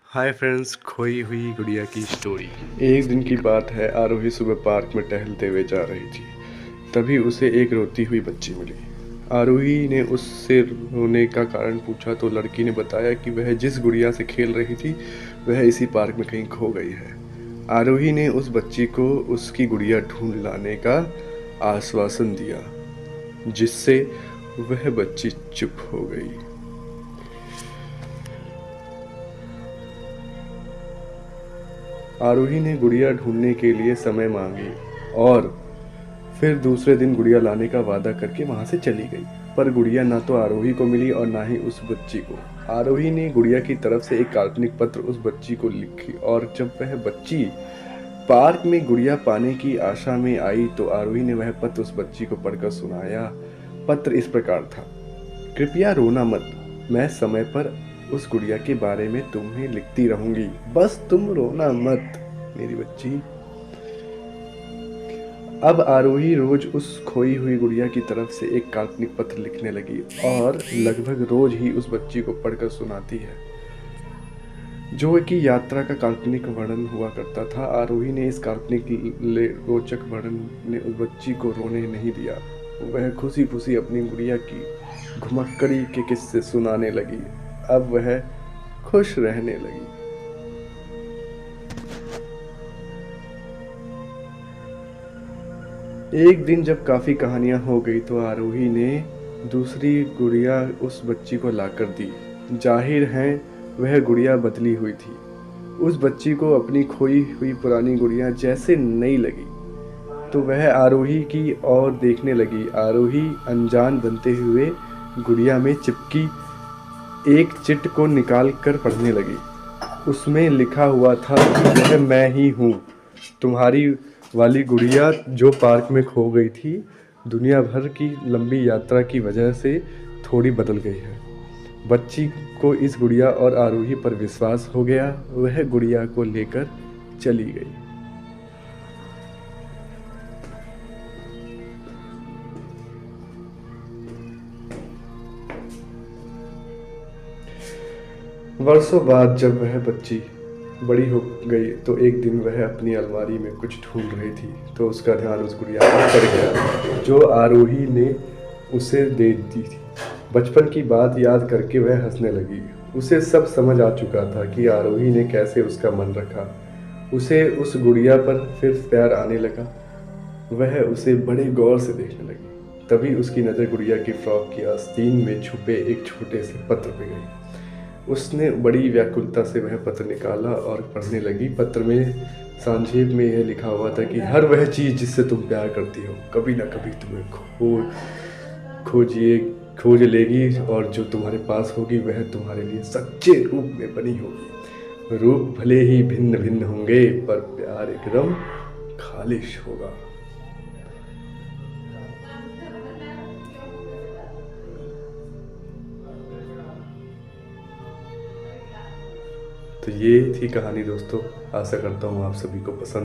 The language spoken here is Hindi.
हाय फ्रेंड्स, खोई हुई गुड़िया की स्टोरी। एक दिन की बात है। आरोही सुबह पार्क में टहलते हुए जा रही थी। तभी उसे एक रोती हुई बच्ची मिली। आरोही ने उससे रोने का कारण पूछा तो लड़की ने बताया कि वह जिस गुड़िया से खेल रही थी वह इसी पार्क में कहीं खो गई है। आरोही ने उस बच्ची को उसकी गुड़िया ढूंढ लाने का आश्वासन दिया, जिससे वह बच्ची चुप हो गई। आरोही ने गुड़िया ढूंढने के लिए समय मांगी और फिर दूसरे दिन गुड़िया लाने का वादा करके वहां से चली गई। पर गुड़िया ना तो आरोही को मिली और ना ही उस बच्ची को। आरोही ने गुड़िया की तरफ से एक काल्पनिक पत्र उस बच्ची को लिखी और जब वह बच्ची पार्क में गुड़िया पाने की आशा में आई तो आरोही ने वह पत्र उस बच्ची को पढ़कर सुनाया। पत्र इस प्रकार था: कृपया रोना मत, मैं समय पर उस गुड़िया के बारे में तुम्हें लिखती रहूंगी, बस तुम रोना मत मेरी बच्ची। अब आरोही रोज उस खोई हुई गुड़िया की तरफ से एक काल्पनिक पत्र लिखने लगी और लगभग रोज ही उस बच्ची को पढ़कर सुनाती है। जो कि यात्रा का काल्पनिक वर्णन हुआ करता था। आरोही ने इस काल्पनिक रोचक वर्णन ने उस बच्ची को रोने नहीं दिया। वह खुशी खुशी अपनी गुड़िया की घुमक्कड़ी के किस्से सुनाने लगी। अब वह खुश रहने लगी। एक दिन जब काफ़ी कहानियाँ हो गई तो आरोही ने दूसरी गुड़िया उस बच्ची को लाकर दी। जाहिर है वह गुड़िया बदली हुई थी। उस बच्ची को अपनी खोई हुई पुरानी गुड़िया जैसे नई लगी तो वह आरोही की ओर देखने लगी। आरोही अनजान बनते हुए गुड़िया में चिपकी एक चिट को निकाल कर पढ़ने लगी। उसमें लिखा हुआ था कि वह मैं ही हूँ, तुम्हारी वाली गुड़िया जो पार्क में खो गई थी। दुनिया भर की लंबी यात्रा की वजह से थोड़ी बदल गई है। बच्ची को इस गुड़िया और आरोही पर विश्वास हो गया। वह गुड़िया को लेकर चली गई। वर्षों बाद जब वह बच्ची बड़ी हो गई तो एक दिन वह अपनी अलमारी में कुछ ढूंढ रही थी तो उसका ध्यान उस गुड़िया पर पड़ गया जो आरोही ने उसे दे दी थी। बचपन की बात याद करके वह हंसने लगी। उसे सब समझ आ चुका था कि आरोही ने कैसे उसका मन रखा। उसे उस गुड़िया पर फिर प्यार आने लगा। वह उसे बड़े गौर से देखने लगी। तभी उसकी नज़र गुड़िया की फ्रॉक की आस्तीन में छुपे एक छोटे से पत्र पे गई। उसने बड़ी व्याकुलता से वह पत्र निकाला और पढ़ने लगी। पत्र में संक्षेप में यह लिखा हुआ था कि हर वह चीज़ जिससे तुम प्यार करती हो कभी ना कभी तुम्हें खोज लेगी और जो तुम्हारे पास होगी वह तुम्हारे लिए सच्चे रूप में बनी होगी। रूप भले ही भिन्न भिन्न होंगे पर प्यार एकदम खालिश होगा। तो ये थी कहानी दोस्तों। आशा करता हूँ आप सभी को पसंद